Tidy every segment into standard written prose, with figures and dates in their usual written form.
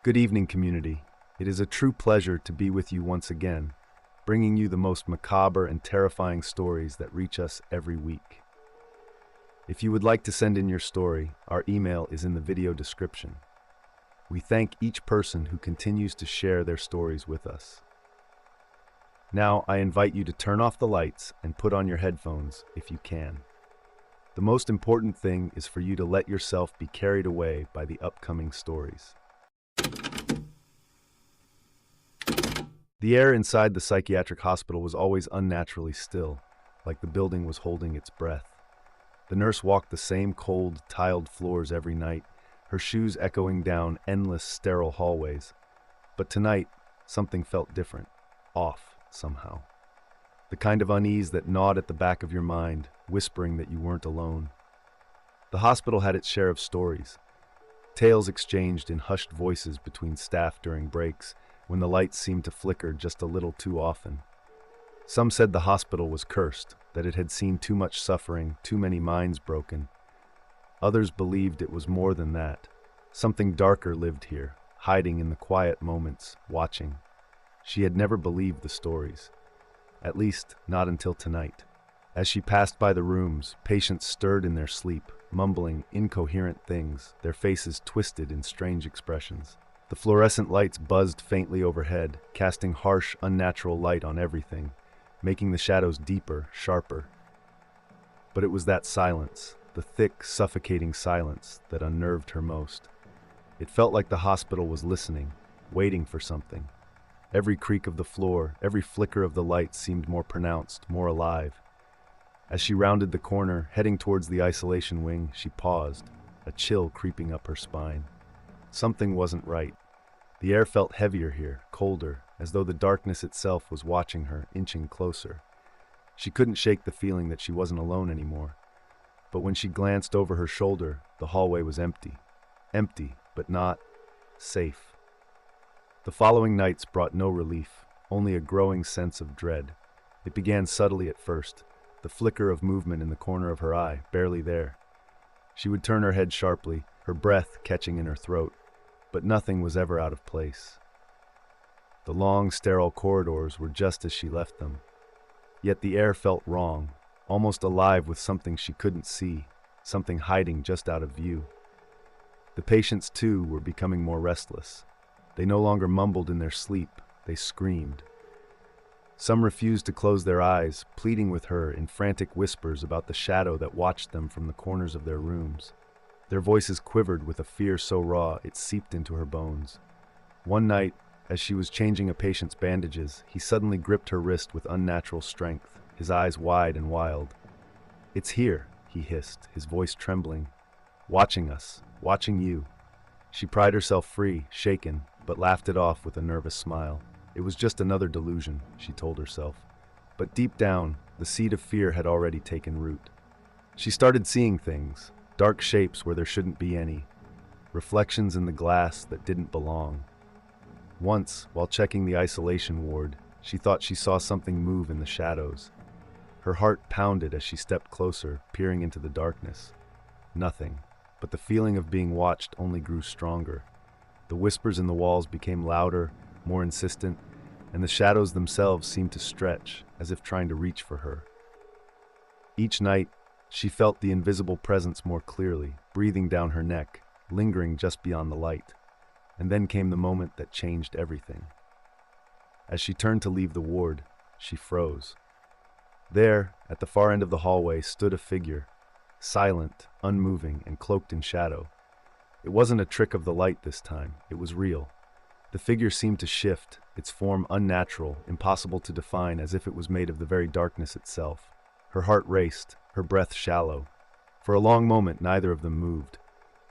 Good evening, community. It is a true pleasure to be with you once again, bringing you the most macabre and terrifying stories that reach us every week. If you would like to send in your story, our email is in the video description. We thank each person who continues to share their stories with us. Now, I invite you to turn off the lights and put on your headphones if you can. The most important thing is for you to let yourself be carried away by the upcoming stories. The air inside the psychiatric hospital was always unnaturally still, like the building was holding its breath. The nurse walked the same cold, tiled floors every night, her shoes echoing down endless, sterile hallways. But tonight, something felt different, off somehow. The kind of unease that gnawed at the back of your mind, whispering that you weren't alone. The hospital had its share of stories, tales exchanged in hushed voices between staff during breaks, when the lights seemed to flicker just a little too often. Some said the hospital was cursed, that it had seen too much suffering, too many minds broken. Others believed it was more than that. Something darker lived here, hiding in the quiet moments, watching. She had never believed the stories, at least not until tonight. As she passed by the rooms, patients stirred in their sleep, mumbling incoherent things, their faces twisted in strange expressions. The fluorescent lights buzzed faintly overhead, casting harsh, unnatural light on everything, making the shadows deeper, sharper. But it was that silence, the thick, suffocating silence, that unnerved her most. It felt like the hospital was listening, waiting for something. Every creak of the floor, every flicker of the light seemed more pronounced, more alive. As she rounded the corner, heading towards the isolation wing, she paused, a chill creeping up her spine. Something wasn't right. The air felt heavier here, colder, as though the darkness itself was watching her, inching closer. She couldn't shake the feeling that she wasn't alone anymore. But when she glanced over her shoulder, the hallway was empty. Empty, but not safe. The following nights brought no relief, only a growing sense of dread. It began subtly at first, the flicker of movement in the corner of her eye, barely there. She would turn her head sharply, her breath catching in her throat, but nothing was ever out of place. The long, sterile corridors were just as she left them. Yet the air felt wrong, almost alive with something she couldn't see, something hiding just out of view. The patients, too, were becoming more restless. They no longer mumbled in their sleep, they screamed. Some refused to close their eyes, pleading with her in frantic whispers about the shadow that watched them from the corners of their rooms. Their voices quivered with a fear so raw it seeped into her bones. One night, as she was changing a patient's bandages, he suddenly gripped her wrist with unnatural strength, his eyes wide and wild. "It's here," he hissed, his voice trembling. "Watching us, watching you." She pried herself free, shaken, but laughed it off with a nervous smile. It was just another delusion, she told herself. But deep down, the seed of fear had already taken root. She started seeing things, dark shapes where there shouldn't be any, reflections in the glass that didn't belong. Once, while checking the isolation ward, she thought she saw something move in the shadows. Her heart pounded as she stepped closer, peering into the darkness. Nothing, but the feeling of being watched only grew stronger. The whispers in the walls became louder, more insistent, and the shadows themselves seemed to stretch, as if trying to reach for her. Each night, she felt the invisible presence more clearly, breathing down her neck, lingering just beyond the light. And then came the moment that changed everything. As she turned to leave the ward, she froze. There, at the far end of the hallway, stood a figure, silent, unmoving, and cloaked in shadow. It wasn't a trick of the light this time, it was real. The figure seemed to shift, its form unnatural, impossible to define, as if it was made of the very darkness itself. Her heart raced, her breath shallow. For a long moment, neither of them moved.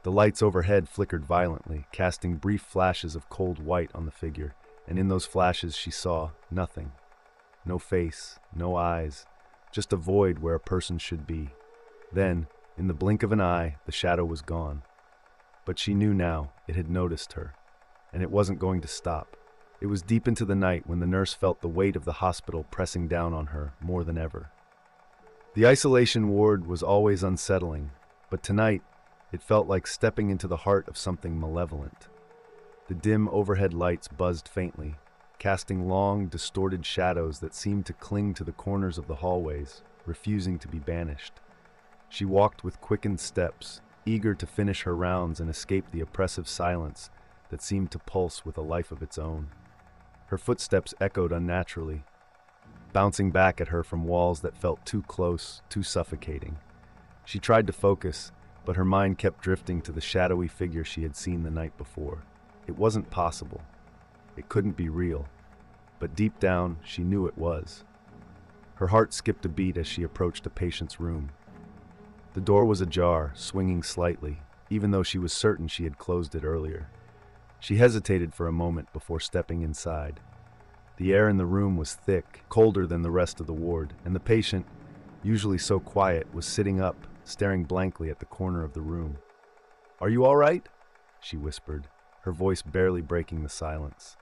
The lights overhead flickered violently, casting brief flashes of cold white on the figure, and in those flashes she saw nothing. No face, no eyes, just a void where a person should be. Then, in the blink of an eye, the shadow was gone. But she knew now it had noticed her, and it wasn't going to stop. It was deep into the night when the nurse felt the weight of the hospital pressing down on her more than ever. The isolation ward was always unsettling, but tonight it felt like stepping into the heart of something malevolent. The dim overhead lights buzzed faintly, casting long, distorted shadows that seemed to cling to the corners of the hallways, refusing to be banished. She walked with quickened steps, eager to finish her rounds and escape the oppressive silence that seemed to pulse with a life of its own. Her footsteps echoed unnaturally, bouncing back at her from walls that felt too close, too suffocating. She tried to focus, but her mind kept drifting to the shadowy figure she had seen the night before. It wasn't possible. It couldn't be real. But deep down, she knew it was. Her heart skipped a beat as she approached a patient's room. The door was ajar, swinging slightly, even though she was certain she had closed it earlier. She hesitated for a moment before stepping inside. The air in the room was thick, colder than the rest of the ward, and the patient, usually so quiet, was sitting up, staring blankly at the corner of the room. "Are you all right?" she whispered, her voice barely breaking the silence.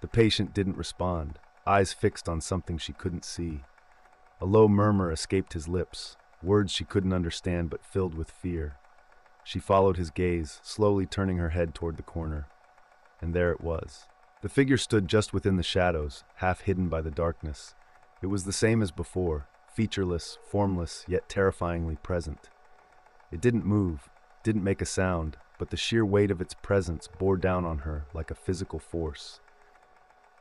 The patient didn't respond, eyes fixed on something she couldn't see. A low murmur escaped his lips, words she couldn't understand but filled with fear. She followed his gaze, slowly turning her head toward the corner. And there it was. The figure stood just within the shadows, half hidden by the darkness. It was the same as before, featureless, formless, yet terrifyingly present. It didn't move, didn't make a sound, but the sheer weight of its presence bore down on her like a physical force.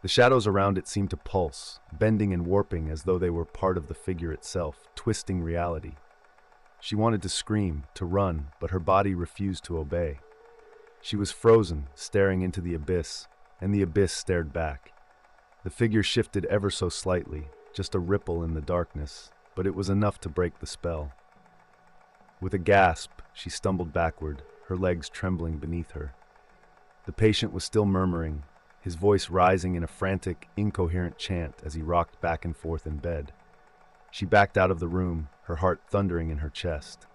The shadows around it seemed to pulse, bending and warping as though they were part of the figure itself, twisting reality. She wanted to scream, to run, but her body refused to obey. She was frozen, staring into the abyss, and the abyss stared back. The figure shifted ever so slightly, just a ripple in the darkness, but it was enough to break the spell. With a gasp, she stumbled backward, her legs trembling beneath her. The patient was still murmuring, his voice rising in a frantic, incoherent chant as he rocked back and forth in bed. She backed out of the room, her heart thundering in her chest.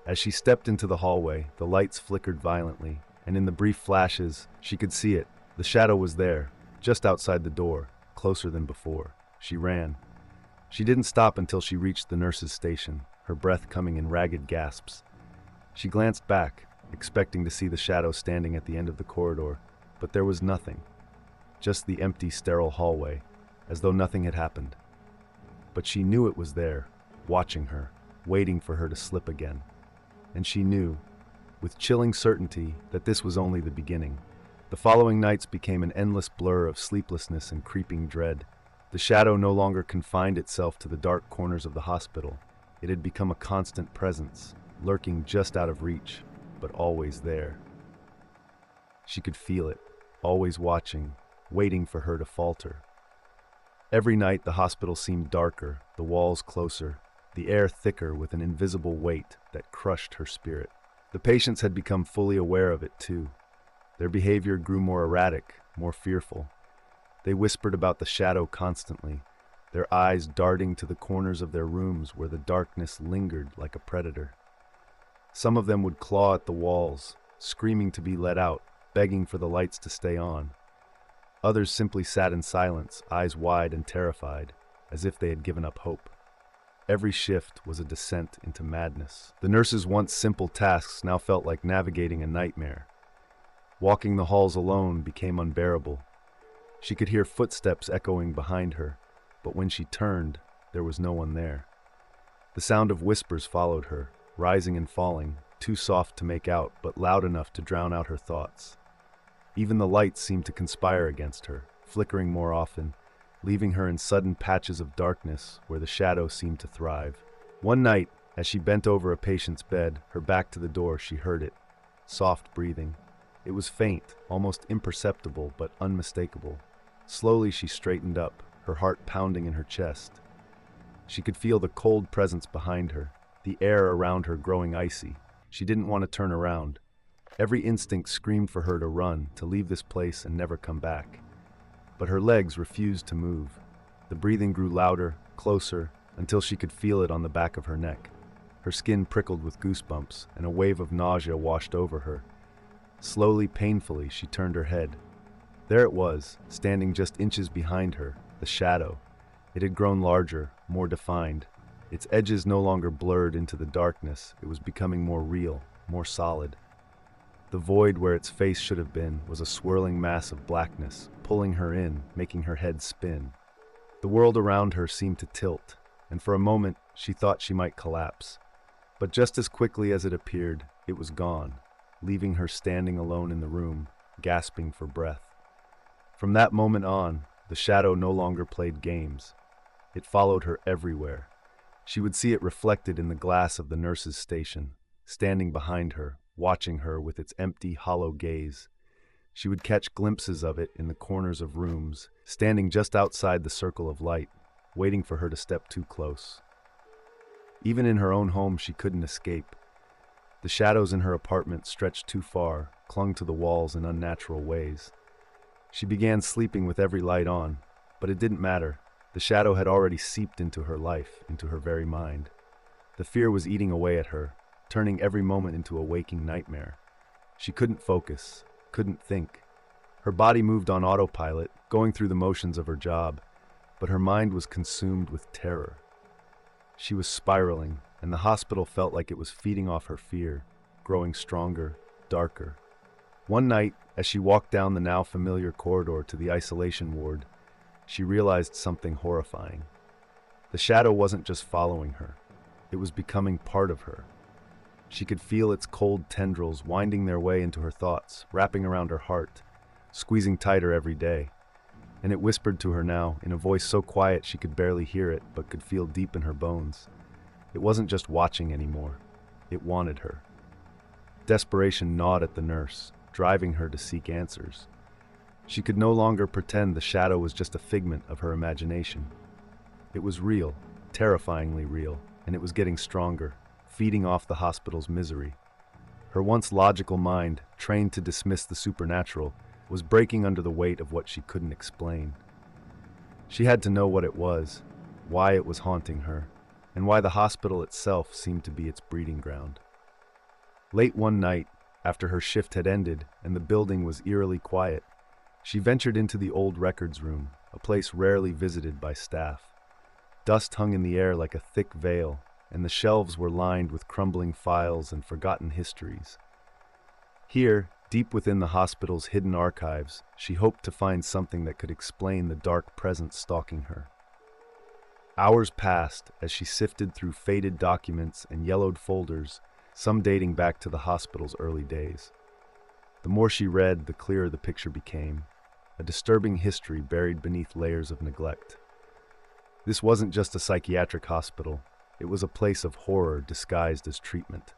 As she stepped into the hallway, the lights flickered violently, and in the brief flashes, she could see it. The shadow was there, just outside the door, closer than before. She ran. She didn't stop until she reached the nurse's station, her breath coming in ragged gasps. She glanced back, expecting to see the shadow standing at the end of the corridor, but there was nothing. Just the empty, sterile hallway, as though nothing had happened. But she knew it was there, watching her, waiting for her to slip again. And she knew, with chilling certainty, that this was only the beginning. The following nights became an endless blur of sleeplessness and creeping dread. The shadow no longer confined itself to the dark corners of the hospital. It had become a constant presence, lurking just out of reach, but always there. She could feel it, always watching, waiting for her to falter. Every night the hospital seemed darker, the walls closer, the air thicker with an invisible weight that crushed her spirit. The patients had become fully aware of it too. Their behavior grew more erratic, more fearful. They whispered about the shadow constantly, their eyes darting to the corners of their rooms where the darkness lingered like a predator. Some of them would claw at the walls, screaming to be let out, begging for the lights to stay on. Others simply sat in silence, eyes wide and terrified, as if they had given up hope. Every shift was a descent into madness. The nurse's once simple tasks now felt like navigating a nightmare. Walking the halls alone became unbearable. She could hear footsteps echoing behind her, but when she turned, there was no one there. The sound of whispers followed her, rising and falling, too soft to make out, but loud enough to drown out her thoughts. Even the lights seemed to conspire against her, flickering more often, leaving her in sudden patches of darkness where the shadow seemed to thrive. One night, as she bent over a patient's bed, her back to the door, she heard it. Soft breathing. It was faint, almost imperceptible, but unmistakable. Slowly she straightened up, her heart pounding in her chest. She could feel the cold presence behind her, the air around her growing icy. She didn't want to turn around. Every instinct screamed for her to run, to leave this place and never come back. But her legs refused to move. The breathing grew louder, closer, until she could feel it on the back of her neck. Her skin prickled with goosebumps, and a wave of nausea washed over her. Slowly, painfully, she turned her head. There it was, standing just inches behind her, the shadow. It had grown larger, more defined. Its edges no longer blurred into the darkness. It was becoming more real, more solid. The void where its face should have been was a swirling mass of blackness, pulling her in, making her head spin. The world around her seemed to tilt, and for a moment she thought she might collapse. But just as quickly as it appeared, it was gone, leaving her standing alone in the room, gasping for breath. From that moment on, the shadow no longer played games. It followed her everywhere. She would see it reflected in the glass of the nurse's station, standing behind her, watching her with its empty, hollow gaze. She would catch glimpses of it in the corners of rooms, standing just outside the circle of light, waiting for her to step too close. Even in her own home, she couldn't escape. The shadows in her apartment stretched too far, clung to the walls in unnatural ways. She began sleeping with every light on, but it didn't matter. The shadow had already seeped into her life, into her very mind. The fear was eating away at her, turning every moment into a waking nightmare. She couldn't focus, couldn't think. Her body moved on autopilot, going through the motions of her job, but her mind was consumed with terror. She was spiraling, and the hospital felt like it was feeding off her fear, growing stronger, darker. One night, as she walked down the now familiar corridor to the isolation ward, she realized something horrifying. The shadow wasn't just following her. It was becoming part of her. She could feel its cold tendrils winding their way into her thoughts, wrapping around her heart, squeezing tighter every day. And it whispered to her now, in a voice so quiet she could barely hear it, but could feel deep in her bones. It wasn't just watching anymore. It wanted her. Desperation gnawed at the nurse, driving her to seek answers. She could no longer pretend the shadow was just a figment of her imagination. It was real, terrifyingly real, and it was getting stronger, feeding off the hospital's misery. Her once logical mind, trained to dismiss the supernatural, was breaking under the weight of what she couldn't explain. She had to know what it was, why it was haunting her, and why the hospital itself seemed to be its breeding ground. Late one night, after her shift had ended and the building was eerily quiet, she ventured into the old records room, a place rarely visited by staff. Dust hung in the air like a thick veil, and the shelves were lined with crumbling files and forgotten histories. Here, deep within the hospital's hidden archives, she hoped to find something that could explain the dark presence stalking her. Hours passed as she sifted through faded documents and yellowed folders, some dating back to the hospital's early days. The more she read, the clearer the picture became, a disturbing history buried beneath layers of neglect. This wasn't just a psychiatric hospital, it was a place of horror disguised as treatment.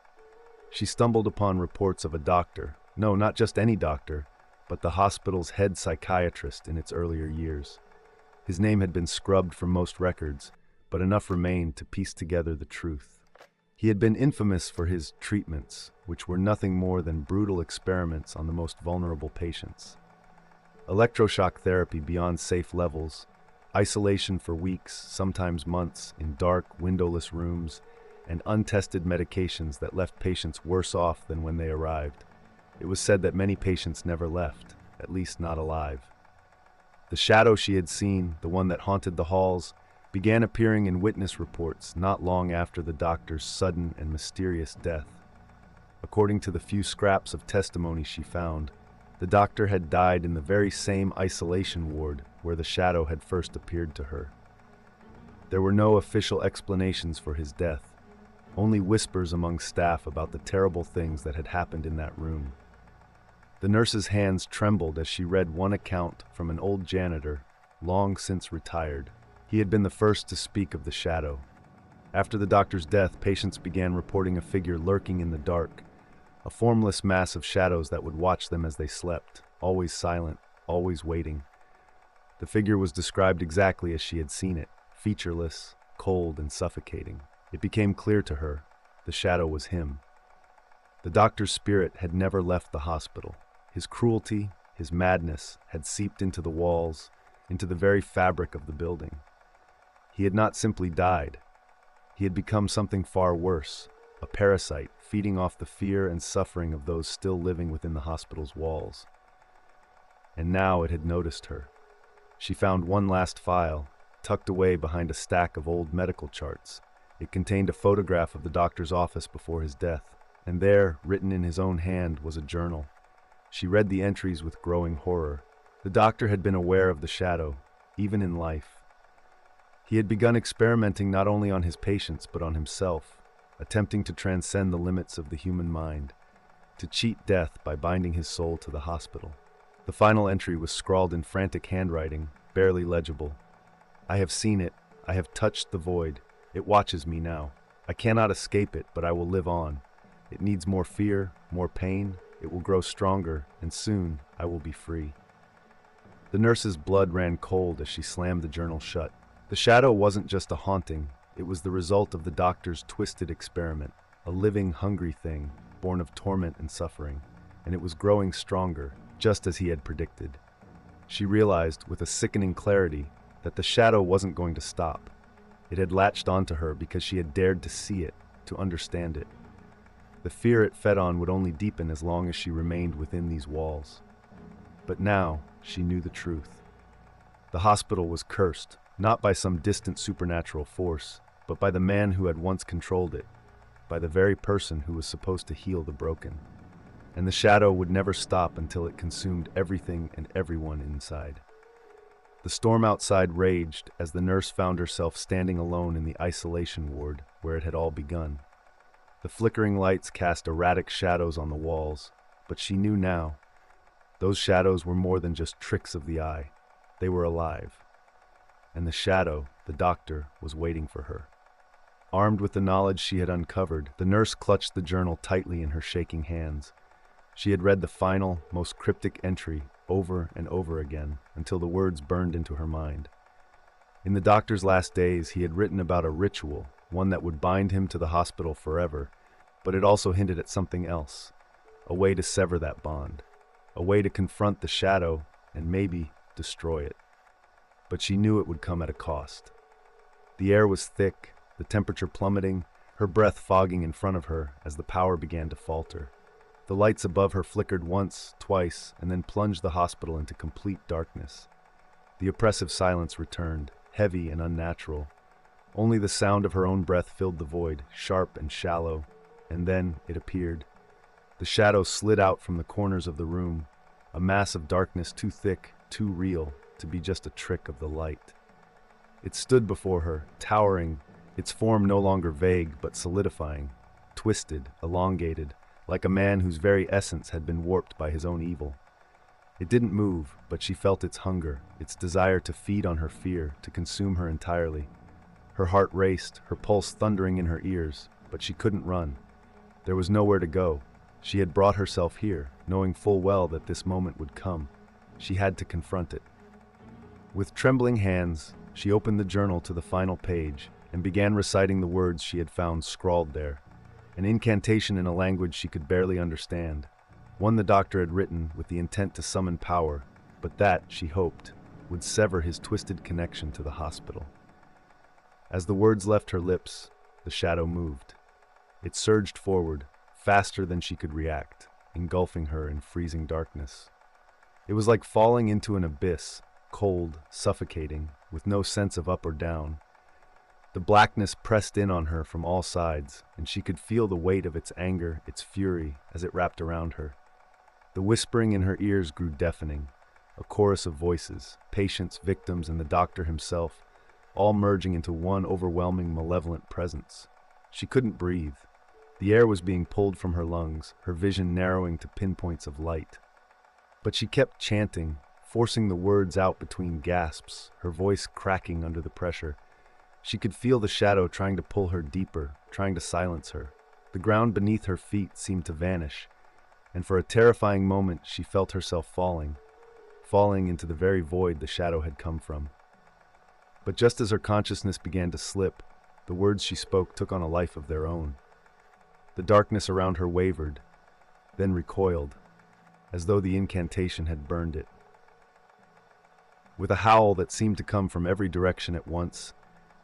She stumbled upon reports of a doctor, no, not just any doctor, but the hospital's head psychiatrist in its earlier years. His name had been scrubbed from most records, but enough remained to piece together the truth. He had been infamous for his treatments, which were nothing more than brutal experiments on the most vulnerable patients. Electroshock therapy beyond safe levels, isolation for weeks, sometimes months, in dark, windowless rooms, and untested medications that left patients worse off than when they arrived. It was said that many patients never left, at least not alive. The shadow she had seen, the one that haunted the halls, began appearing in witness reports not long after the doctor's sudden and mysterious death. According to the few scraps of testimony she found, the doctor had died in the very same isolation ward where the shadow had first appeared to her. There were no official explanations for his death, only whispers among staff about the terrible things that had happened in that room. The nurse's hands trembled as she read one account from an old janitor, long since retired. He had been the first to speak of the shadow. After the doctor's death, patients began reporting a figure lurking in the dark, a formless mass of shadows that would watch them as they slept, always silent, always waiting. The figure was described exactly as she had seen it, featureless, cold, and suffocating. It became clear to her, the shadow was him. The doctor's spirit had never left the hospital. His cruelty, his madness, had seeped into the walls, into the very fabric of the building. He had not simply died. He had become something far worse, a parasite feeding off the fear and suffering of those still living within the hospital's walls. And now it had noticed her. She found one last file, tucked away behind a stack of old medical charts. It contained a photograph of the doctor's office before his death, And there, written in his own hand, was a journal. She read the entries with growing horror. The doctor had been aware of the shadow, even in life. He had begun experimenting not only on his patients but on himself, attempting to transcend the limits of the human mind, to cheat death by binding his soul to the hospital. The final entry was scrawled in frantic handwriting, barely legible. I have seen it. I have touched the void. It watches me now. I cannot escape it, but I will live on. It needs more fear, more pain. It will grow stronger, and soon I will be free. The nurse's blood ran cold as she slammed the journal shut. The shadow wasn't just a haunting. It was the result of the doctor's twisted experiment, a living, hungry thing, born of torment and suffering, and it was growing stronger, just as he had predicted. She realized, with a sickening clarity, that the shadow wasn't going to stop. It had latched onto her because she had dared to see it, to understand it. The fear it fed on would only deepen as long as she remained within these walls. But now, she knew the truth. The hospital was cursed, not by some distant supernatural force, but by the man who had once controlled it, by the very person who was supposed to heal the broken. And the shadow would never stop until it consumed everything and everyone inside. The storm outside raged as the nurse found herself standing alone in the isolation ward where it had all begun. The flickering lights cast erratic shadows on the walls, but she knew now. Those shadows were more than just tricks of the eye. They were alive. And the shadow, the doctor, was waiting for her. Armed with the knowledge she had uncovered, the nurse clutched the journal tightly in her shaking hands. She had read the final, most cryptic entry over and over again until the words burned into her mind. In the doctor's last days, he had written about a ritual, one that would bind him to the hospital forever, but it also hinted at something else, a way to sever that bond, a way to confront the shadow and maybe destroy it. But she knew it would come at a cost. The air was thick, the temperature plummeting, her breath fogging in front of her as the power began to falter. The lights above her flickered once, twice, and then plunged the hospital into complete darkness. The oppressive silence returned, heavy and unnatural. Only the sound of her own breath filled the void, sharp and shallow, and then it appeared. The shadow slid out from the corners of the room, a mass of darkness too thick, too real, to be just a trick of the light. It stood before her, towering, its form no longer vague but solidifying, twisted, elongated, like a man whose very essence had been warped by his own evil. It didn't move, but she felt its hunger, its desire to feed on her fear, to consume her entirely. Her heart raced, her pulse thundering in her ears, but she couldn't run. There was nowhere to go. She had brought herself here, knowing full well that this moment would come. She had to confront it. With trembling hands, she opened the journal to the final page and began reciting the words she had found scrawled there, an incantation in a language she could barely understand, one the doctor had written with the intent to summon power, but that, she hoped, would sever his twisted connection to the hospital. As the words left her lips, the shadow moved. It surged forward, faster than she could react, engulfing her in freezing darkness. It was like falling into an abyss, cold, suffocating, with no sense of up or down. The blackness pressed in on her from all sides, and she could feel the weight of its anger, its fury, as it wrapped around her. The whispering in her ears grew deafening, a chorus of voices, patients, victims, and the doctor himself, all merging into one overwhelming, malevolent presence. She couldn't breathe. The air was being pulled from her lungs, her vision narrowing to pinpoints of light. But she kept chanting, forcing the words out between gasps, her voice cracking under the pressure. She could feel the shadow trying to pull her deeper, trying to silence her. The ground beneath her feet seemed to vanish, and for a terrifying moment she felt herself falling into the very void the shadow had come from. But just as her consciousness began to slip, the words she spoke took on a life of their own. The darkness around her wavered, then recoiled, as though the incantation had burned it. With a howl that seemed to come from every direction at once,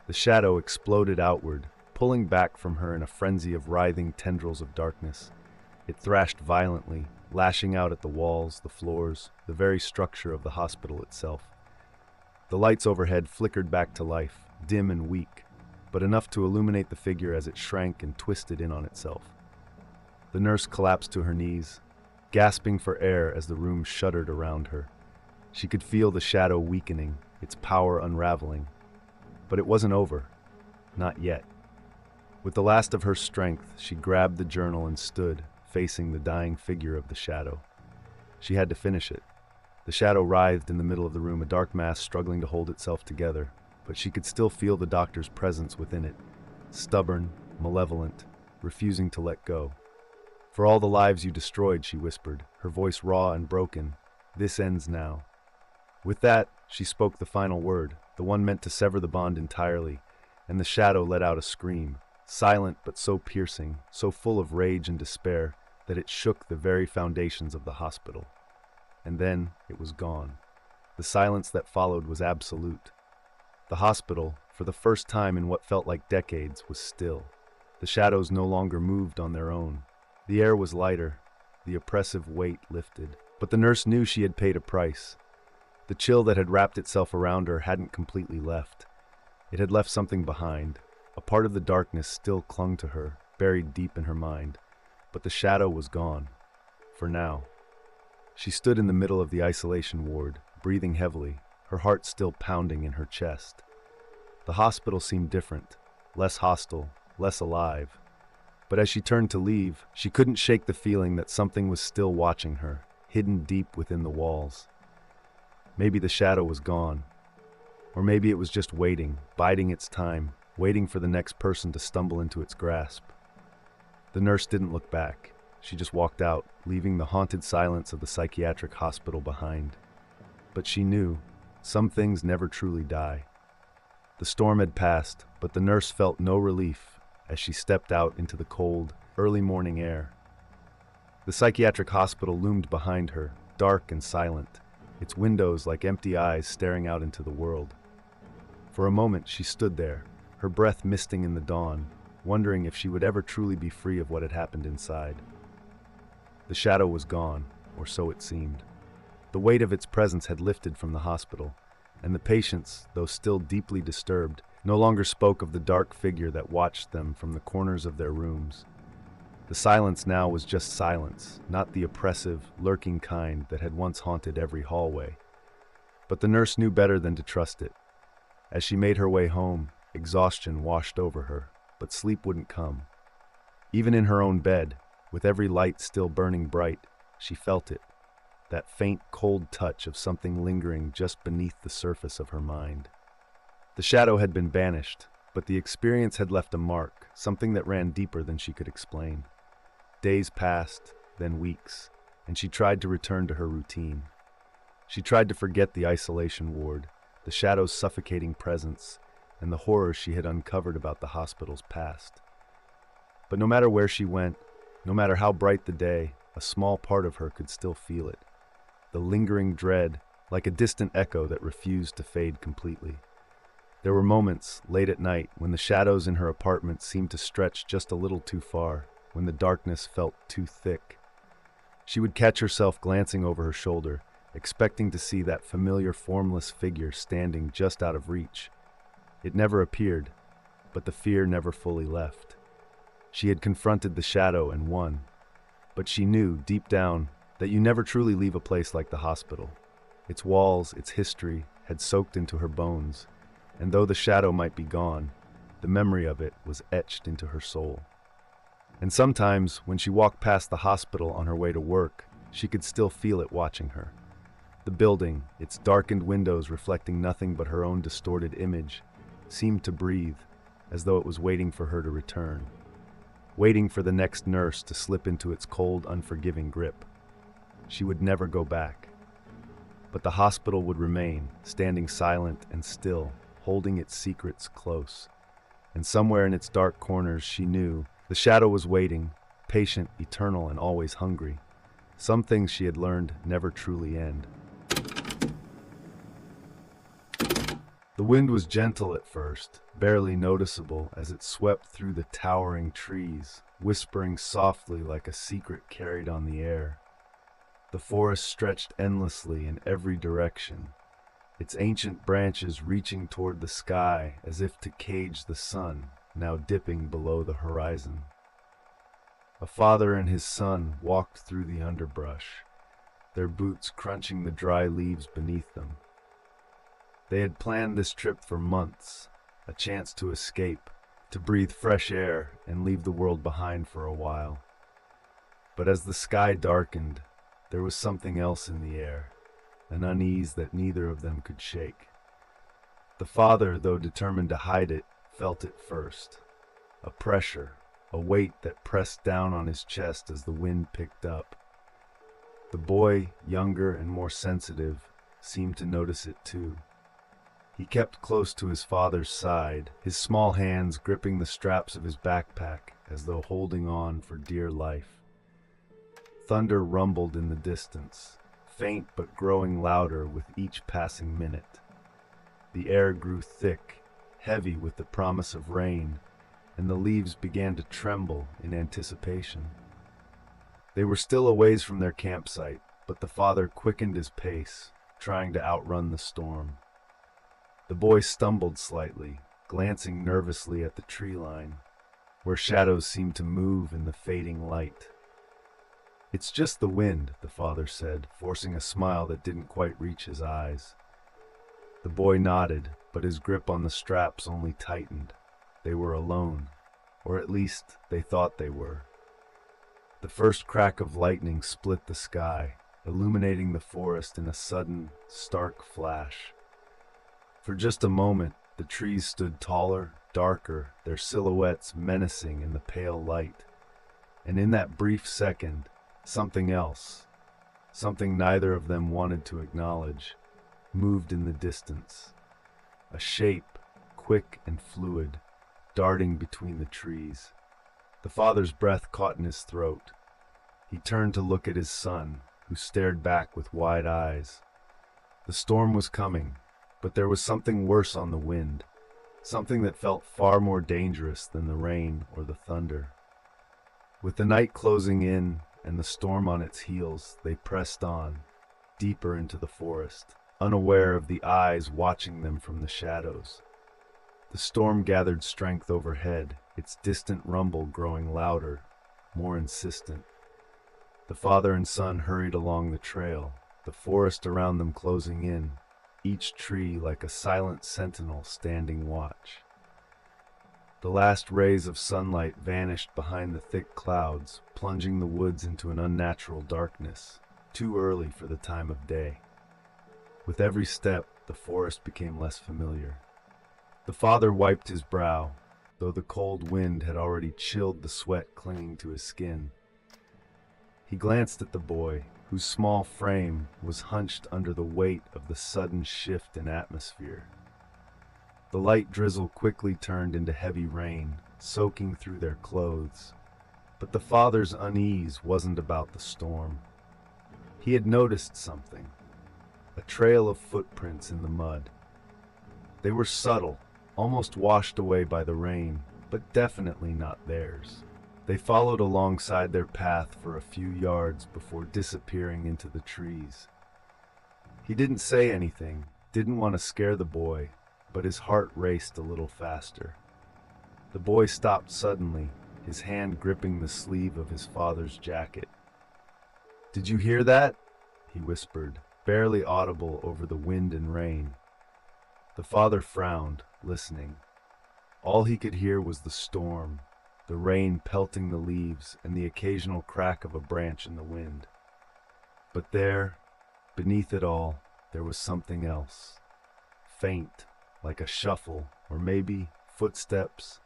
the shadow exploded outward, pulling back from her in a frenzy of writhing tendrils of darkness. It thrashed violently, lashing out at the walls, the floors, the very structure of the hospital itself. The lights overhead flickered back to life, dim and weak, but enough to illuminate the figure as it shrank and twisted in on itself. The nurse collapsed to her knees, gasping for air as the room shuddered around her. She could feel the shadow weakening, its power unraveling. But it wasn't over. Not yet. With the last of her strength, she grabbed the journal and stood, facing the dying figure of the shadow. She had to finish it. The shadow writhed in the middle of the room, a dark mass struggling to hold itself together, but she could still feel the doctor's presence within it, stubborn, malevolent, refusing to let go. "For all the lives you destroyed," she whispered, her voice raw and broken, "this ends now." With that, she spoke the final word, the one meant to sever the bond entirely, and the shadow let out a scream, silent but so piercing, so full of rage and despair, that it shook the very foundations of the hospital. And then it was gone. The silence that followed was absolute. The hospital, for the first time in what felt like decades, was still. The shadows no longer moved on their own. The air was lighter, the oppressive weight lifted. But the nurse knew she had paid a price. The chill that had wrapped itself around her hadn't completely left. It had left something behind. A part of the darkness still clung to her, buried deep in her mind. But the shadow was gone. For now. She stood in the middle of the isolation ward, breathing heavily, her heart still pounding in her chest. The hospital seemed different, less hostile, less alive. But as she turned to leave, she couldn't shake the feeling that something was still watching her, hidden deep within the walls. Maybe the shadow was gone. Or maybe it was just waiting, biding its time, waiting for the next person to stumble into its grasp. The nurse didn't look back. She just walked out, leaving the haunted silence of the psychiatric hospital behind. But she knew, some things never truly die. The storm had passed, but the nurse felt no relief as she stepped out into the cold, early morning air. The psychiatric hospital loomed behind her, dark and silent, its windows like empty eyes staring out into the world. For a moment she stood there, her breath misting in the dawn, wondering if she would ever truly be free of what had happened inside. The shadow was gone, or so it seemed. The weight of its presence had lifted from the hospital, and the patients, though still deeply disturbed, no longer spoke of the dark figure that watched them from the corners of their rooms. The silence now was just silence, not the oppressive, lurking kind that had once haunted every hallway. But the nurse knew better than to trust it. As she made her way home, exhaustion washed over her, but sleep wouldn't come. Even in her own bed, with every light still burning bright, she felt it, that faint, cold touch of something lingering just beneath the surface of her mind. The shadow had been banished, but the experience had left a mark, something that ran deeper than she could explain. Days passed, then weeks, and she tried to return to her routine. She tried to forget the isolation ward, the shadow's suffocating presence, and the horror she had uncovered about the hospital's past. But no matter where she went, no matter how bright the day, a small part of her could still feel it. The lingering dread, like a distant echo that refused to fade completely. There were moments, late at night, when the shadows in her apartment seemed to stretch just a little too far, when the darkness felt too thick. She would catch herself glancing over her shoulder, expecting to see that familiar formless figure standing just out of reach. It never appeared, but the fear never fully left. She had confronted the shadow and won, but she knew, deep down, that you never truly leave a place like the hospital. Its walls, its history, had soaked into her bones, and though the shadow might be gone, the memory of it was etched into her soul. And sometimes, when she walked past the hospital on her way to work, she could still feel it watching her. The building, its darkened windows reflecting nothing but her own distorted image, seemed to breathe, as though it was waiting for her to return, waiting for the next nurse to slip into its cold, unforgiving grip. She would never go back. But the hospital would remain, standing silent and still, holding its secrets close. And somewhere in its dark corners, she knew, the shadow was waiting, patient, eternal, and always hungry. Some things she had learned never truly end. The wind was gentle at first, barely noticeable as it swept through the towering trees, whispering softly like a secret carried on the air. The forest stretched endlessly in every direction, its ancient branches reaching toward the sky as if to cage the sun, now dipping below the horizon. A father and his son walked through the underbrush, their boots crunching the dry leaves beneath them. They had planned this trip for months, a chance to escape, to breathe fresh air and leave the world behind for a while. But as the sky darkened, there was something else in the air, an unease that neither of them could shake. The father, though determined to hide it, felt it first. A pressure, a weight that pressed down on his chest as the wind picked up. The boy, younger and more sensitive, seemed to notice it too. He kept close to his father's side, his small hands gripping the straps of his backpack as though holding on for dear life. Thunder rumbled in the distance, faint but growing louder with each passing minute. The air grew thick, heavy with the promise of rain, and the leaves began to tremble in anticipation. They were still a ways from their campsite, but the father quickened his pace, trying to outrun the storm. The boy stumbled slightly, glancing nervously at the tree line, where shadows seemed to move in the fading light. "It's just the wind," the father said, forcing a smile that didn't quite reach his eyes. The boy nodded, but his grip on the straps only tightened. They were alone, or at least they thought they were. The first crack of lightning split the sky, illuminating the forest in a sudden, stark flash. For just a moment, the trees stood taller, darker, their silhouettes menacing in the pale light. And in that brief second, something else, something neither of them wanted to acknowledge, moved in the distance. A shape, quick and fluid, darting between the trees. The father's breath caught in his throat. He turned to look at his son, who stared back with wide eyes. The storm was coming, but there was something worse on the wind, something that felt far more dangerous than the rain or the thunder. With the night closing in and the storm on its heels, they pressed on, deeper into the forest, unaware of the eyes watching them from the shadows. The storm gathered strength overhead, its distant rumble growing louder, more insistent. The father and son hurried along the trail, the forest around them closing in, each tree like a silent sentinel standing watch. The last rays of sunlight vanished behind the thick clouds, plunging the woods into an unnatural darkness, too early for the time of day. With every step, the forest became less familiar. The father wiped his brow, though the cold wind had already chilled the sweat clinging to his skin. He glanced at the boy, whose small frame was hunched under the weight of the sudden shift in atmosphere. The light drizzle quickly turned into heavy rain, soaking through their clothes. But the father's unease wasn't about the storm. He had noticed something, a trail of footprints in the mud. They were subtle, almost washed away by the rain, but definitely not theirs. They followed alongside their path for a few yards before disappearing into the trees. He didn't say anything, didn't want to scare the boy, but his heart raced a little faster. The boy stopped suddenly, his hand gripping the sleeve of his father's jacket. "Did you hear that?" he whispered, barely audible over the wind and rain. The father frowned, listening. All he could hear was the storm, the rain pelting the leaves and the occasional crack of a branch in the wind. But there, beneath it all, there was something else. Faint, like a shuffle, or maybe footsteps.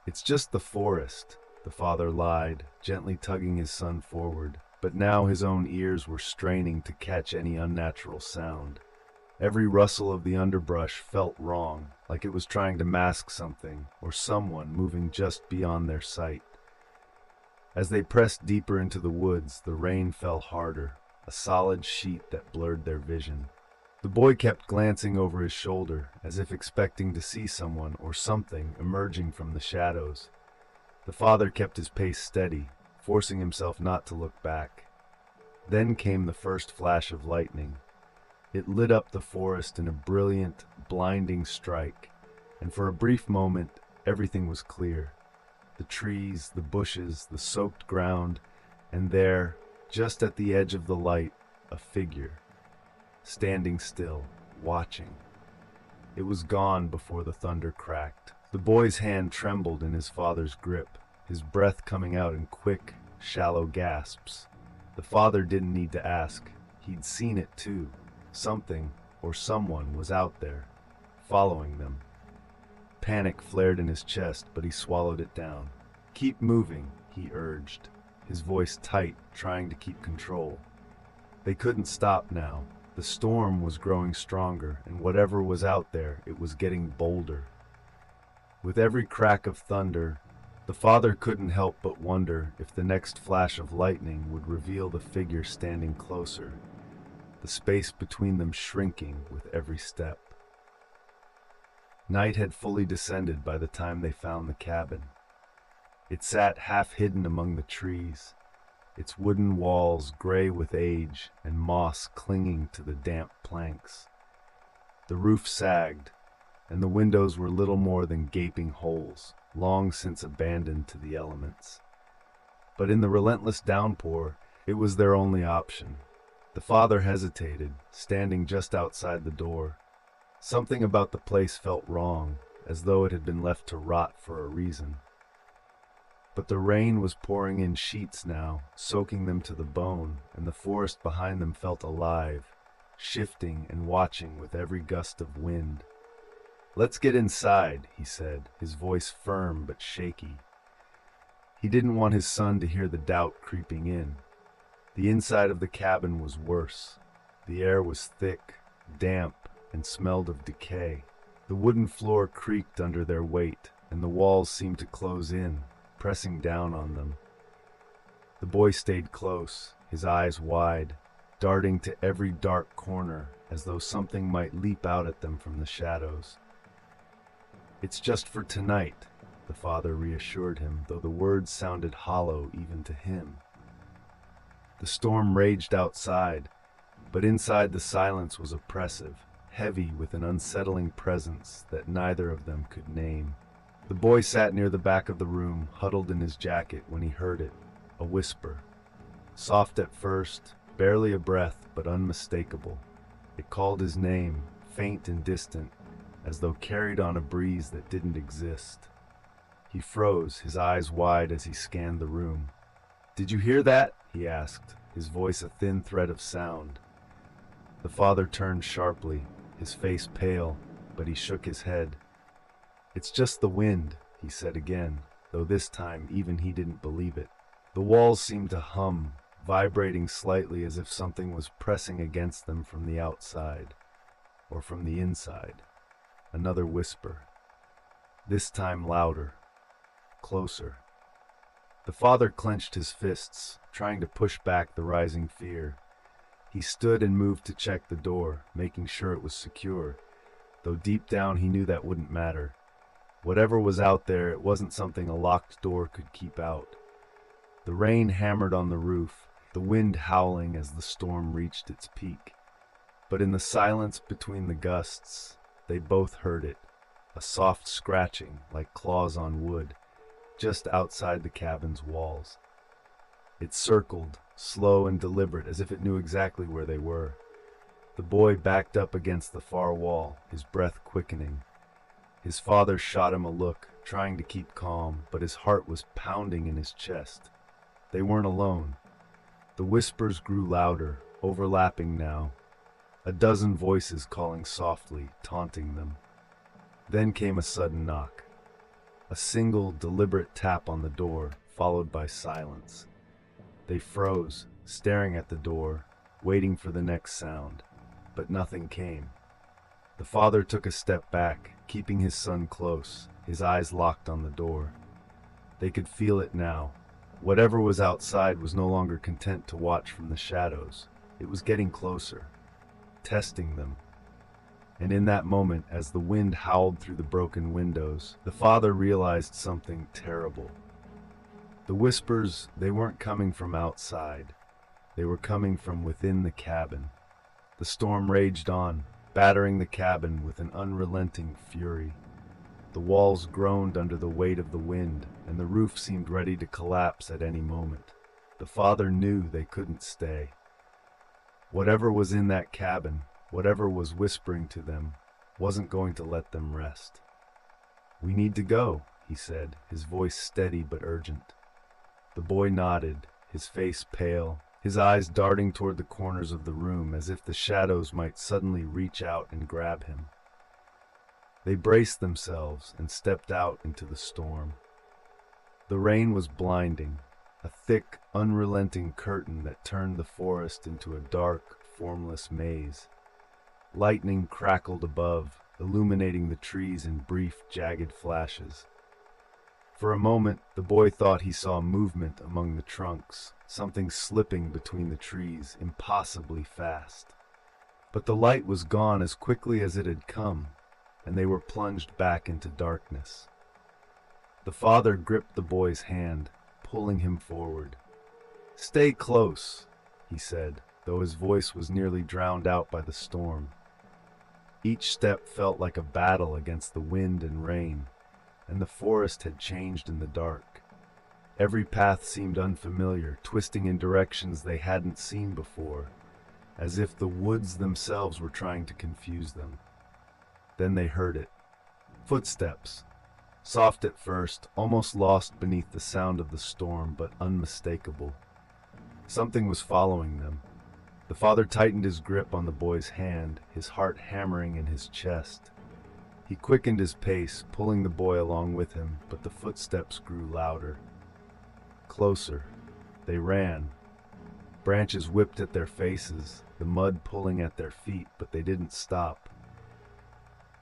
"It's just the forest," the father lied, gently tugging his son forward, but now his own ears were straining to catch any unnatural sound. Every rustle of the underbrush felt wrong, like it was trying to mask something or someone moving just beyond their sight. As they pressed deeper into the woods, the rain fell harder, a solid sheet that blurred their vision. The boy kept glancing over his shoulder, as if expecting to see someone or something emerging from the shadows. The father kept his pace steady, forcing himself not to look back. Then came the first flash of lightning. It lit up the forest in a brilliant, blinding strike, and for a brief moment, everything was clear. The trees, the bushes, the soaked ground, and there, just at the edge of the light, a figure, standing still, watching. It was gone before the thunder cracked. The boy's hand trembled in his father's grip, his breath coming out in quick, shallow gasps. The father didn't need to ask. He'd seen it too. Something or someone was out there, following them. Panic flared in his chest, but he swallowed it down. "Keep moving," he urged, his voice tight, trying to keep control. They couldn't stop now. The storm was growing stronger, and whatever was out there, it was getting bolder. With every crack of thunder, the father couldn't help but wonder if the next flash of lightning would reveal the figure standing closer, the space between them shrinking with every step. Night had fully descended by the time they found the cabin. It sat half hidden among the trees, its wooden walls gray with age and moss clinging to the damp planks. The roof sagged, and the windows were little more than gaping holes, long since abandoned to the elements. But in the relentless downpour, it was their only option. The father hesitated, standing just outside the door. Something about the place felt wrong, as though it had been left to rot for a reason. But the rain was pouring in sheets now, soaking them to the bone, and the forest behind them felt alive, shifting and watching with every gust of wind. "Let's get inside," he said, his voice firm but shaky. He didn't want his son to hear the doubt creeping in. The inside of the cabin was worse. The air was thick, damp, and smelled of decay. The wooden floor creaked under their weight, and the walls seemed to close in, pressing down on them. The boy stayed close, his eyes wide, darting to every dark corner as though something might leap out at them from the shadows. "It's just for tonight," the father reassured him, though the words sounded hollow even to him. The storm raged outside, but inside the silence was oppressive, heavy with an unsettling presence that neither of them could name. The boy sat near the back of the room, huddled in his jacket, when he heard it, a whisper. Soft at first, barely a breath, but unmistakable. It called his name, faint and distant, as though carried on a breeze that didn't exist. He froze, his eyes wide as he scanned the room. "Did you hear that?" he asked, his voice a thin thread of sound. The father turned sharply, his face pale, but he shook his head. "It's just the wind," he said again, though this time even he didn't believe it. The walls seemed to hum, vibrating slightly as if something was pressing against them from the outside, or from the inside. Another whisper. This time louder, closer. The father clenched his fists, trying to push back the rising fear. He stood and moved to check the door, making sure it was secure, though deep down he knew that wouldn't matter. Whatever was out there, it wasn't something a locked door could keep out. The rain hammered on the roof, the wind howling as the storm reached its peak. But in the silence between the gusts, they both heard it, a soft scratching like claws on wood, just outside the cabin's walls. It circled, slow and deliberate, as if it knew exactly where they were. The boy backed up against the far wall, his breath quickening. His father shot him a look, trying to keep calm, but his heart was pounding in his chest. They weren't alone. The whispers grew louder, overlapping now. A dozen voices calling softly, taunting them. Then came a sudden knock. A single, deliberate tap on the door, followed by silence. They froze, staring at the door, waiting for the next sound, but nothing came. The father took a step back, keeping his son close, his eyes locked on the door. They could feel it now. Whatever was outside was no longer content to watch from the shadows. It was getting closer, testing them. And in that moment, as the wind howled through the broken windows, the father realized something terrible. The whispers, they weren't coming from outside. They were coming from within the cabin. The storm raged on, battering the cabin with an unrelenting fury. The walls groaned under the weight of the wind, and the roof seemed ready to collapse at any moment. The father knew they couldn't stay. Whatever was in that cabin, whatever was whispering to them, wasn't going to let them rest. "We need to go," he said, his voice steady but urgent. The boy nodded, his face pale, his eyes darting toward the corners of the room as if the shadows might suddenly reach out and grab him. They braced themselves and stepped out into the storm. The rain was blinding, a thick, unrelenting curtain that turned the forest into a dark, formless maze. Lightning crackled above, illuminating the trees in brief, jagged flashes. For a moment, the boy thought he saw movement among the trunks, something slipping between the trees, impossibly fast. But the light was gone as quickly as it had come, and they were plunged back into darkness. The father gripped the boy's hand, pulling him forward. "Stay close," he said, though his voice was nearly drowned out by the storm. Each step felt like a battle against the wind and rain, and the forest had changed in the dark. Every path seemed unfamiliar, twisting in directions they hadn't seen before, as if the woods themselves were trying to confuse them. Then they heard it. Footsteps. Soft at first, almost lost beneath the sound of the storm, but unmistakable. Something was following them. The father tightened his grip on the boy's hand, his heart hammering in his chest. He quickened his pace, pulling the boy along with him, but the footsteps grew louder. Closer. They ran. Branches whipped at their faces, the mud pulling at their feet, but they didn't stop.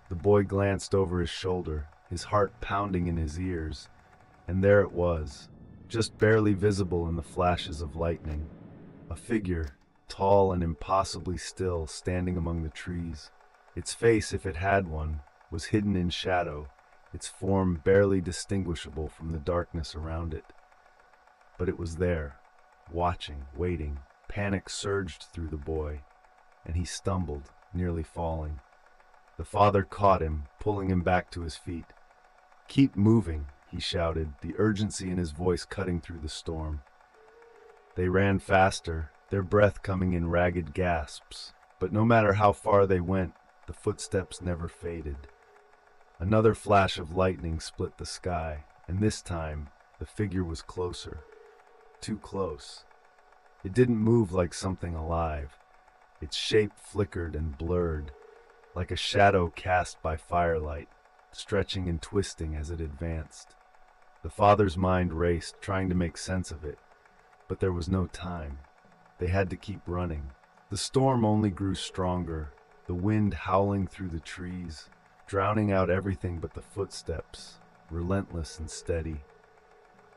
The boy glanced over his shoulder, his heart pounding in his ears, and there it was, just barely visible in the flashes of lightning. A figure, tall and impossibly still, standing among the trees. Its face, if it had one, was hidden in shadow, its form barely distinguishable from the darkness around it. But it was there, watching, waiting. Panic surged through the boy, and he stumbled, nearly falling. The father caught him, pulling him back to his feet. "Keep moving," he shouted, the urgency in his voice cutting through the storm. They ran faster, their breath coming in ragged gasps, but no matter how far they went, the footsteps never faded. Another flash of lightning split the sky, and this time, the figure was closer. Too close. It didn't move like something alive. Its shape flickered and blurred, like a shadow cast by firelight, stretching and twisting as it advanced. The father's mind raced, trying to make sense of it, but there was no time. They had to keep running. The storm only grew stronger, the wind howling through the trees, drowning out everything but the footsteps, relentless and steady.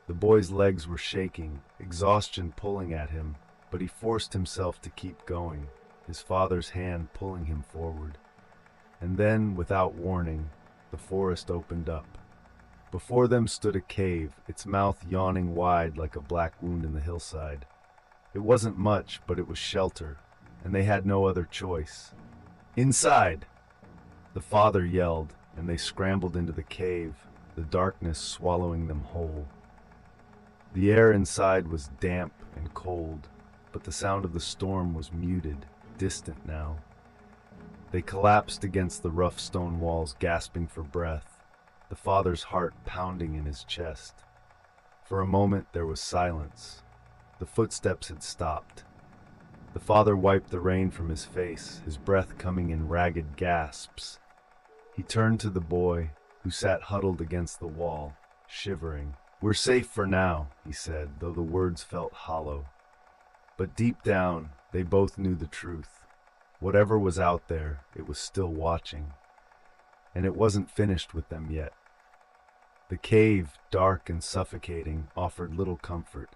The boy's legs were shaking, exhaustion pulling at him, but he forced himself to keep going, his father's hand pulling him forward. And then, without warning, the forest opened up. Before them stood a cave, its mouth yawning wide like a black wound in the hillside. It wasn't much, but it was shelter, and they had no other choice. "Inside!" The father yelled, and they scrambled into the cave, the darkness swallowing them whole. The air inside was damp and cold, but the sound of the storm was muted, distant now. They collapsed against the rough stone walls, gasping for breath, the father's heart pounding in his chest. For a moment there was silence. The footsteps had stopped. The father wiped the rain from his face, his breath coming in ragged gasps. He turned to the boy, who sat huddled against the wall, shivering. "We're safe for now," he said, though the words felt hollow. But deep down, they both knew the truth. Whatever was out there, it was still watching. And it wasn't finished with them yet. The cave, dark and suffocating, offered little comfort.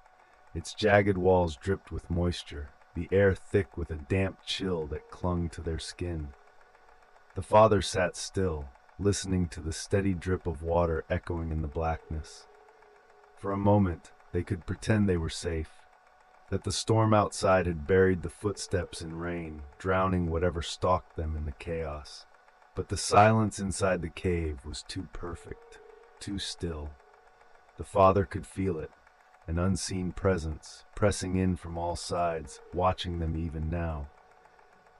Its jagged walls dripped with moisture, the air thick with a damp chill that clung to their skin. The father sat still, listening to the steady drip of water echoing in the blackness. For a moment, they could pretend they were safe, that the storm outside had buried the footsteps in rain, drowning whatever stalked them in the chaos. But the silence inside the cave was too perfect, too still. The father could feel it, an unseen presence, pressing in from all sides, watching them even now.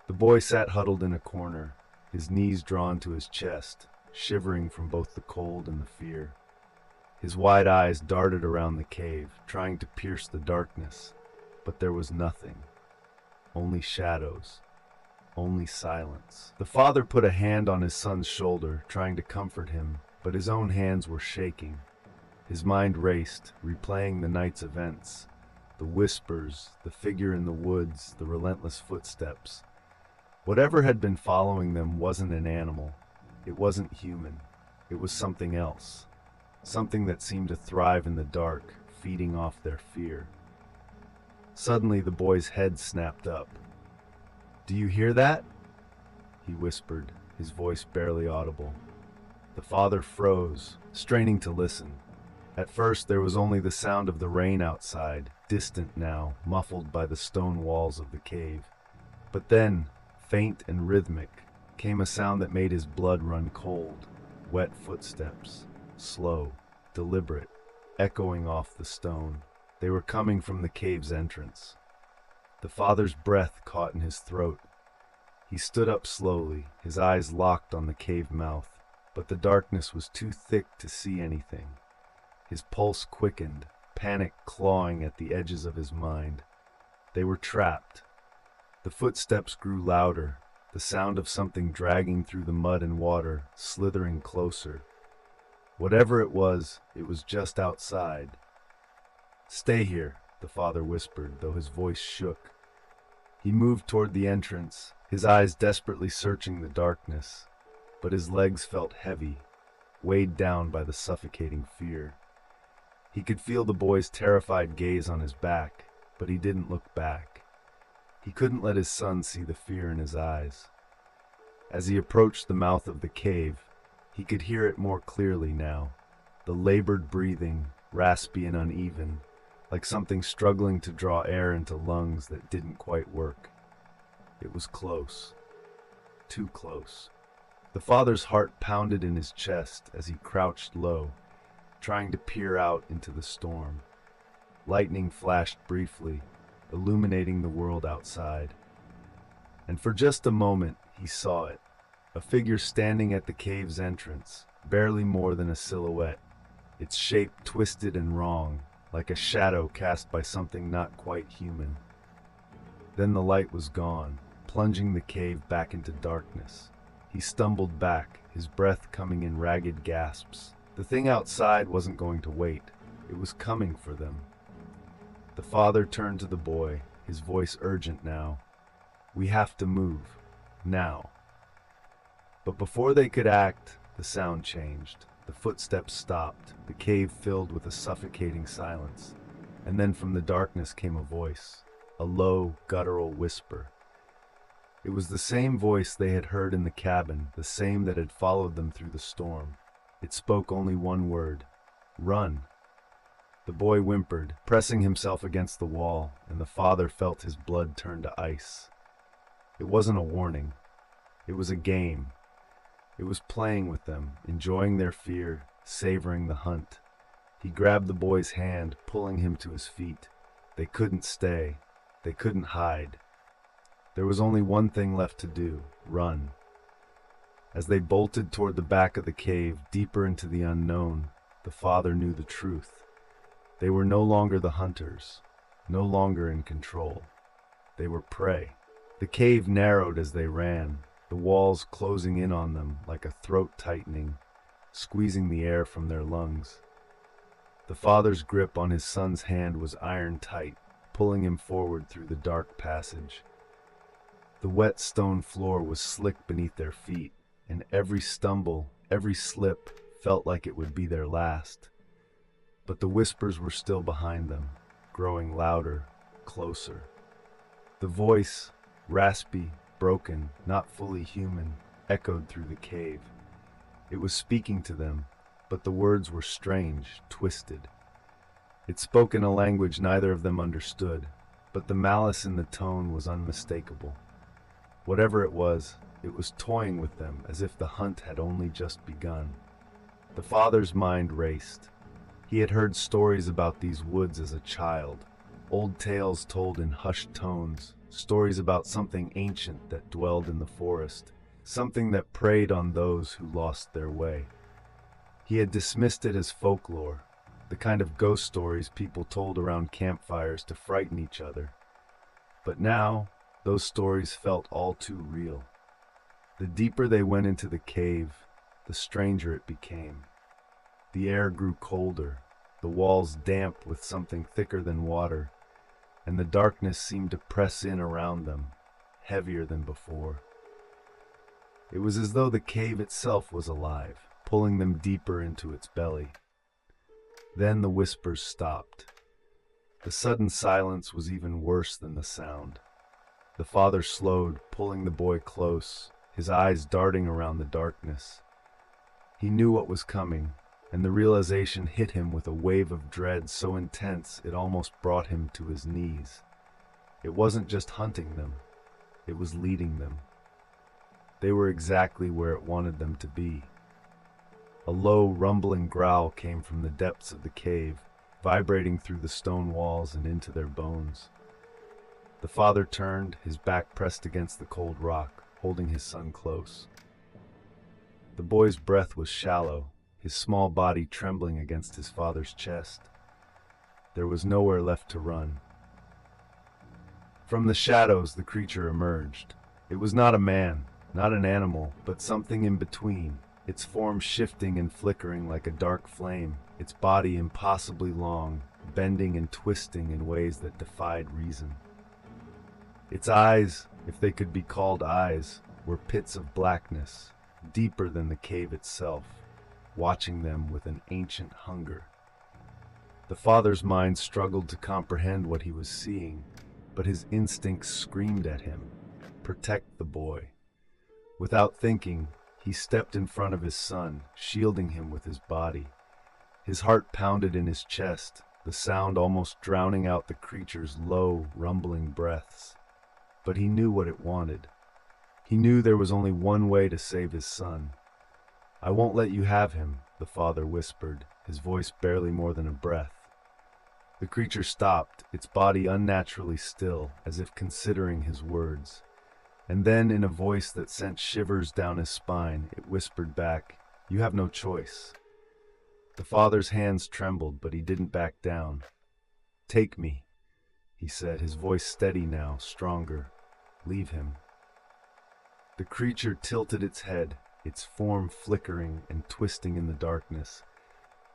The boy sat huddled in a corner, his knees drawn to his chest, shivering from both the cold and the fear. His wide eyes darted around the cave, trying to pierce the darkness, but there was nothing. Only shadows. Only silence. The father put a hand on his son's shoulder, trying to comfort him, but his own hands were shaking. His mind raced, replaying the night's events. The whispers, the figure in the woods, the relentless footsteps. Whatever had been following them wasn't an animal. It wasn't human. It was something else. Something that seemed to thrive in the dark, feeding off their fear. Suddenly the boy's head snapped up. "Do you hear that?" he whispered, his voice barely audible. The father froze, straining to listen. At first there was only the sound of the rain outside, distant now, muffled by the stone walls of the cave. But then, faint and rhythmic, came a sound that made his blood run cold. Wet footsteps, slow, deliberate, echoing off the stone. They were coming from the cave's entrance. The father's breath caught in his throat. He stood up slowly, his eyes locked on the cave mouth, but the darkness was too thick to see anything. His pulse quickened, panic clawing at the edges of his mind. They were trapped. The footsteps grew louder, the sound of something dragging through the mud and water, slithering closer. Whatever it was just outside. "Stay here," the father whispered, though his voice shook. He moved toward the entrance, his eyes desperately searching the darkness, but his legs felt heavy, weighed down by the suffocating fear. He could feel the boy's terrified gaze on his back, but he didn't look back. He couldn't let his son see the fear in his eyes. As he approached the mouth of the cave, he could hear it more clearly now, the labored breathing, raspy and uneven, like something struggling to draw air into lungs that didn't quite work. It was close. Too close. The father's heart pounded in his chest as he crouched low, trying to peer out into the storm. Lightning flashed briefly, illuminating the world outside. And for just a moment, he saw it. A figure standing at the cave's entrance, barely more than a silhouette, its shape twisted and wrong, like a shadow cast by something not quite human. Then the light was gone, plunging the cave back into darkness. He stumbled back, his breath coming in ragged gasps. The thing outside wasn't going to wait. It was coming for them. The father turned to the boy, his voice urgent now. "We have to move. Now." But before they could act, the sound changed. The footsteps stopped, the cave filled with a suffocating silence. And then from the darkness came a voice, a low, guttural whisper. It was the same voice they had heard in the cabin, the same that had followed them through the storm. It spoke only one word: "Run." The boy whimpered, pressing himself against the wall, and the father felt his blood turn to ice. It wasn't a warning. It was a game. It was playing with them, enjoying their fear, savoring the hunt. He grabbed the boy's hand, pulling him to his feet. They couldn't stay. They couldn't hide. There was only one thing left to do: run. As they bolted toward the back of the cave, deeper into the unknown, the father knew the truth. They were no longer the hunters, no longer in control. They were prey. The cave narrowed as they ran, the walls closing in on them like a throat tightening, squeezing the air from their lungs. The father's grip on his son's hand was iron tight, pulling him forward through the dark passage. The wet stone floor was slick beneath their feet, and every stumble, every slip, felt like it would be their last. But the whispers were still behind them, growing louder, closer. The voice, raspy, broken, not fully human, echoed through the cave. It was speaking to them, but the words were strange, twisted. It spoke in a language neither of them understood, but the malice in the tone was unmistakable. Whatever it was, It was toying with them as if the hunt had only just begun. The father's mind raced. He had heard stories about these woods as a child, old tales told in hushed tones, stories about something ancient that dwelled in the forest, something that preyed on those who lost their way. He had dismissed it as folklore, the kind of ghost stories people told around campfires to frighten each other. But now, those stories felt all too real. The deeper they went into the cave, the stranger it became. The air grew colder, the walls damp with something thicker than water, and the darkness seemed to press in around them, heavier than before. It was as though the cave itself was alive, pulling them deeper into its belly. Then the whispers stopped. The sudden silence was even worse than the sound. The father slowed, pulling the boy close, his eyes darting around the darkness. He knew what was coming, and the realization hit him with a wave of dread so intense it almost brought him to his knees. It wasn't just hunting them, it was leading them. They were exactly where it wanted them to be. A low, rumbling growl came from the depths of the cave, vibrating through the stone walls and into their bones. The father turned, his back pressed against the cold rock, holding his son close. The boy's breath was shallow, his small body trembling against his father's chest. There was nowhere left to run. From the shadows, the creature emerged. It was not a man, not an animal, but something in between, its form shifting and flickering like a dark flame, its body impossibly long, bending and twisting in ways that defied reason. Its eyes, if they could be called eyes, were pits of blackness, deeper than the cave itself, watching them with an ancient hunger. The father's mind struggled to comprehend what he was seeing, but his instincts screamed at him, "Protect the boy." Without thinking, he stepped in front of his son, shielding him with his body. His heart pounded in his chest, the sound almost drowning out the creature's low, rumbling breaths. But he knew what it wanted. He knew there was only one way to save his son. "I won't let you have him," the father whispered, his voice barely more than a breath. The creature stopped, its body unnaturally still, as if considering his words. And then, in a voice that sent shivers down his spine, it whispered back, "You have no choice." The father's hands trembled, but he didn't back down. "Take me," he said, his voice steady now, stronger. "Leave him." The creature tilted its head, its form flickering and twisting in the darkness.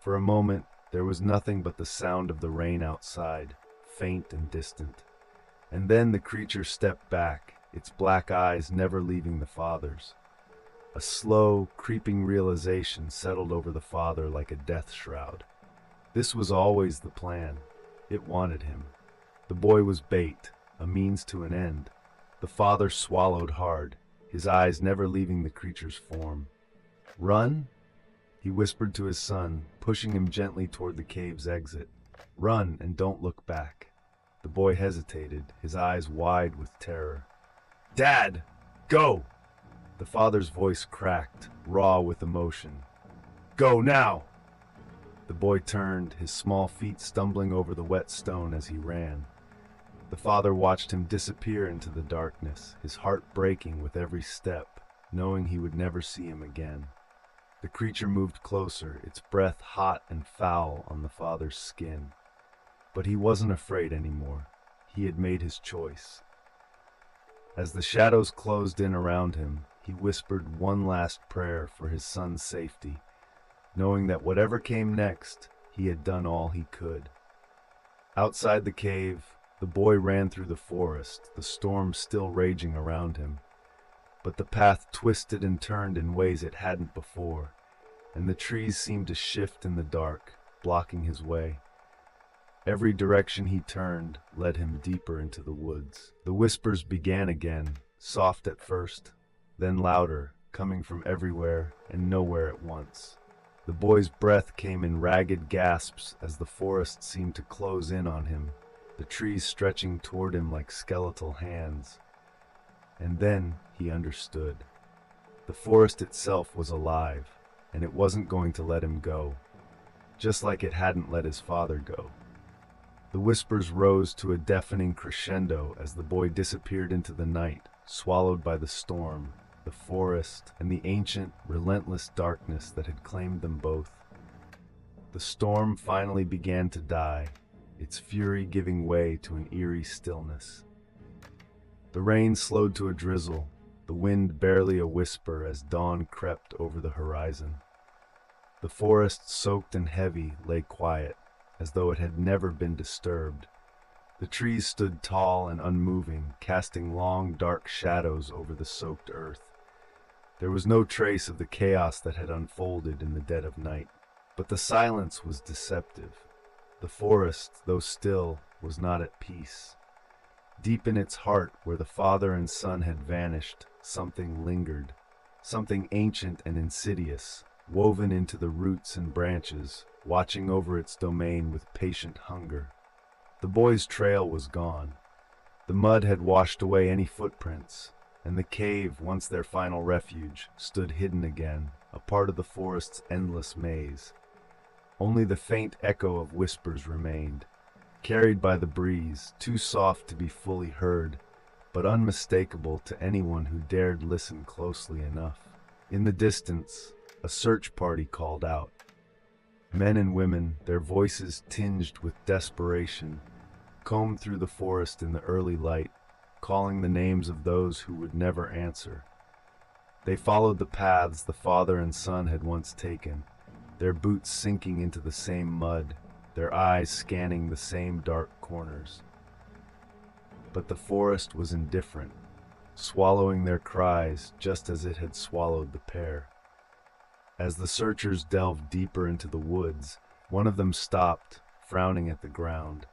For a moment, there was nothing but the sound of the rain outside, faint and distant. And then the creature stepped back, its black eyes never leaving the father's. A slow, creeping realization settled over the father like a death shroud. This was always the plan. It wanted him. The boy was bait, a means to an end. The father swallowed hard, his eyes never leaving the creature's form. "Run?" he whispered to his son, pushing him gently toward the cave's exit. "Run and don't look back." The boy hesitated, his eyes wide with terror. "Dad, go!" The father's voice cracked, raw with emotion. "Go now!" The boy turned, his small feet stumbling over the wet stone as he ran. The father watched him disappear into the darkness, his heart breaking with every step, knowing he would never see him again. The creature moved closer, its breath hot and foul on the father's skin. But he wasn't afraid anymore. He had made his choice. As the shadows closed in around him, he whispered one last prayer for his son's safety, knowing that whatever came next, he had done all he could. Outside the cave, the boy ran through the forest, the storm still raging around him. But the path twisted and turned in ways it hadn't before, and the trees seemed to shift in the dark, blocking his way. Every direction he turned led him deeper into the woods. The whispers began again, soft at first, then louder, coming from everywhere and nowhere at once. The boy's breath came in ragged gasps as the forest seemed to close in on him, the trees stretching toward him like skeletal hands. And then he understood. The forest itself was alive, and it wasn't going to let him go, just like it hadn't let his father go. The whispers rose to a deafening crescendo as the boy disappeared into the night, swallowed by the storm, the forest, and the ancient, relentless darkness that had claimed them both. The storm finally began to die, its fury giving way to an eerie stillness. The rain slowed to a drizzle, the wind barely a whisper as dawn crept over the horizon. The forest, soaked and heavy, lay quiet, as though it had never been disturbed. The trees stood tall and unmoving, casting long, dark shadows over the soaked earth. There was no trace of the chaos that had unfolded in the dead of night. But the silence was deceptive. The forest, though still, was not at peace. Deep in its heart, where the father and son had vanished, something lingered, something ancient and insidious, woven into the roots and branches, watching over its domain with patient hunger. The boy's trail was gone. The mud had washed away any footprints, and the cave, once their final refuge, stood hidden again, a part of the forest's endless maze. Only the faint echo of whispers remained, carried by the breeze, too soft to be fully heard, but unmistakable to anyone who dared listen closely enough. In the distance, a search party called out. Men and women, their voices tinged with desperation, combed through the forest in the early light, calling the names of those who would never answer. They followed the paths the father and son had once taken, their boots sinking into the same mud, their eyes scanning the same dark corners. But the forest was indifferent, swallowing their cries just as it had swallowed the pair. As the searchers delved deeper into the woods, one of them stopped, frowning at the ground.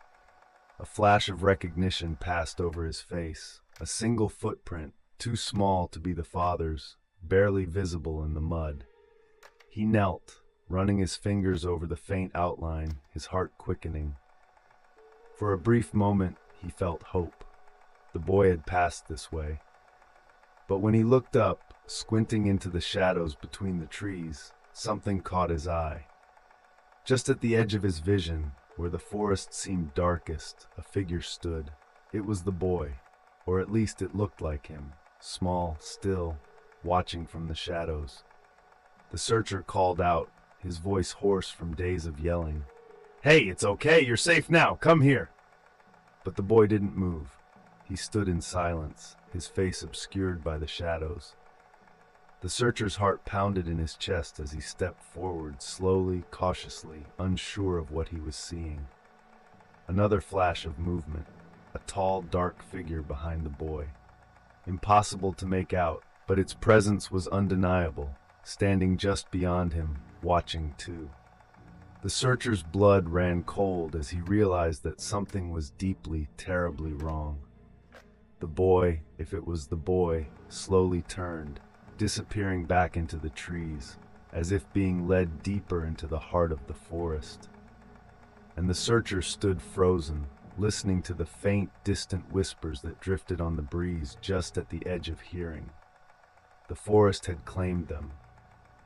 A flash of recognition passed over his face, a single footprint, too small to be the father's, barely visible in the mud. He knelt, running his fingers over the faint outline, his heart quickening. For a brief moment, he felt hope. The boy had passed this way. But when he looked up, squinting into the shadows between the trees, something caught his eye. Just at the edge of his vision, where the forest seemed darkest, a figure stood. It was the boy, or at least it looked like him, small, still, watching from the shadows. The searcher called out, his voice hoarse from days of yelling. "Hey, it's okay, you're safe now, come here!" But the boy didn't move. He stood in silence, his face obscured by the shadows. The searcher's heart pounded in his chest as he stepped forward, slowly, cautiously, unsure of what he was seeing. Another flash of movement, a tall, dark figure behind the boy. Impossible to make out, but its presence was undeniable, standing just beyond him, watching too. The searcher's blood ran cold as he realized that something was deeply, terribly wrong. The boy, if it was the boy, slowly turned, disappearing back into the trees, as if being led deeper into the heart of the forest. And the searcher stood frozen, listening to the faint, distant whispers that drifted on the breeze just at the edge of hearing. The forest had claimed them,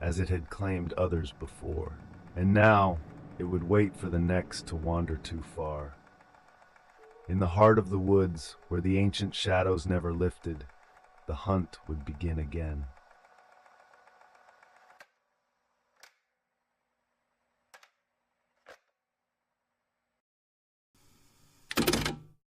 as it had claimed others before, and now it would wait for the next to wander too far. In the heart of the woods, where the ancient shadows never lifted, the hunt would begin again.